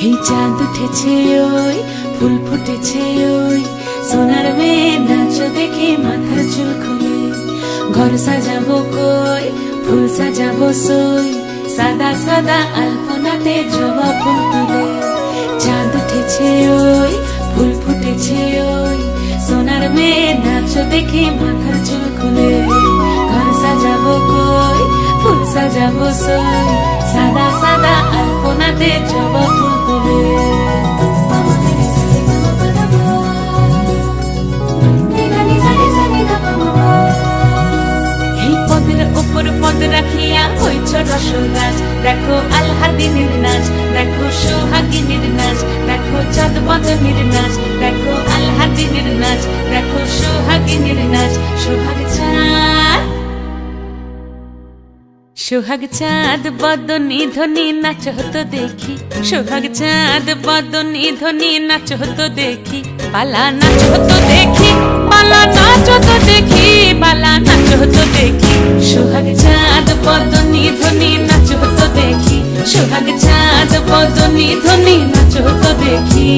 এই চাঁদ উঠেছে ওই ফুল ফুটেছে ওই সোনার মেয়ে নাচ দেখে মাথার চুল খুলে ঘর সাজাবো কই ফুল সাজাবো সই সাদা সাদা আলপনাতে জবা ফুল তুলে চাঁদ উঠেছে ওই ফুল ফুটেছে ওই সোনার মেয়ে নাচ দেখে মাথার চুল খুলে ঘর সাজাবো কই ফুল সাজাবো সই সাদা সাদা আলপনাতে জবা ফুল তুলে এই পদের উপর পদ রাখিয়া হইছ রসরাজ দেখো আলহাদিনের নাচ দেখো সোহাগিনীর নাচ দেখো চাঁদ বদনের নাচ দেখো আলহাদিনের নাচ দেখো সোহাগিনীর নাচ সোহাগ চাঁদ বদনী ধ্বনি নাচ হতো দেখি সোহাগ চাঁদ বদনী ধ্বনি নাচ হতো দেখি পালা নাচ হতো দেখি পালা নাচ হতো দেখি পালা নাচ হতো দেখি সোহাগ চাঁদ বদনী ধ্বনি নাচ হতো দেখি সোহাগ চাঁদ বদনী ধ্বনি নাচ হতো দেখি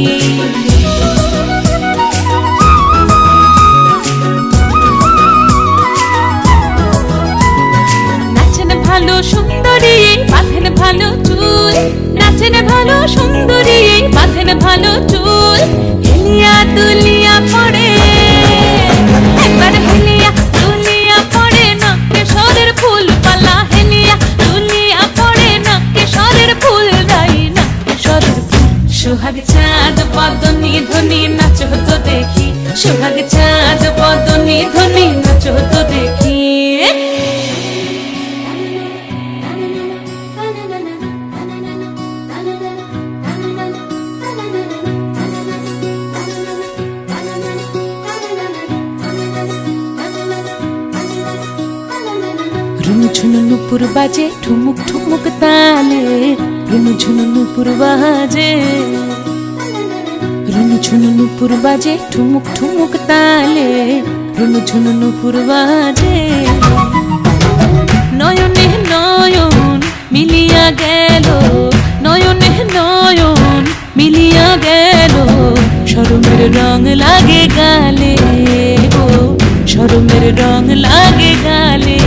ভালো সুন্দরী বাঁধেন ভালো চুল নাচেন ভালো সুন্দরী বাঁধেন ভালো চুল হেলিয়া দুলিয়া পড়ে একবার হেলিয়া দুলিয়া পড়ে না কেশরের ফুল পালা হেলিয়া দুলিয়া পড়ে না কেশরের ফুল দাই না কেশরের ফুল সোহাগ চাঁদ বদনী ধ্বনি নাচ হতো দেখি সোহাগ চাঁদ বদনী ধ্বনি নাচ হতো দেখি ঝুনু নুপুর বাজে ঠুমুক ঠুমুক তালে রুনু ঝুনু নুপুর বাজে রুনু ঝুনু নুপুর বাজে ঠুমুক ঠুমুক তালে রুনু ঝুনু নুপুর বাজে নয়নে নয়ন মিলিয়া গেল নয়নে নয়ন মিলিয়া গেল শরমের রং লাগে গালে গো শরমের রং লাগে গালে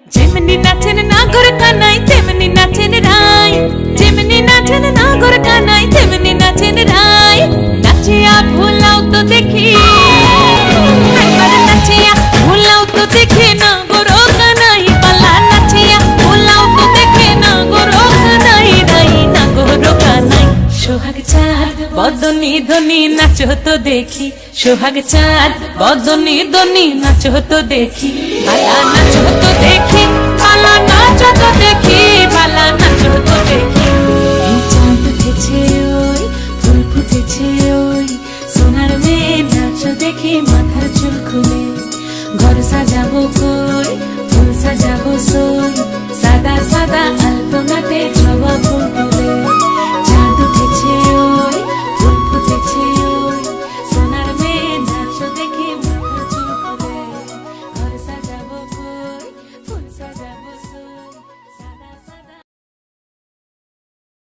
যেমনি নাচেন নাগর কানাই তেমনি নাচেন রাই যেমনি নাচেন নাগর কানাই তেমনি নাচেন রাই নাচিয়া ভুলাও তো দেখি একবার নাচিয়া ভুলাও তো দেখি নাগর কানাই পালা নাচিয়া ভুলাও তো দেখি নাগর কানাই রাই নাগর কানাই সোহাগ চাঁদ বদনী ধ্বনি নাচ হতো দেখি সোহাগ চাঁদ বদনী ধ্বনি নাচ হতো দেখি পালা নাচ হতো দেখি পালা নাচ হতো দেখি পালা নাচ হতো দেখি এই চাঁদ উঠেছে ওই ফুল ফুটেছে ওই সোনার মেয়ে নাচ দেখি মাথার চুল খুলে ঘর সাজাবো কই ফুল সাজাবো সই সাদা সাদা আলপনাতে জবা ফুল তুলে চাঁদ উঠেছে ওই ফুল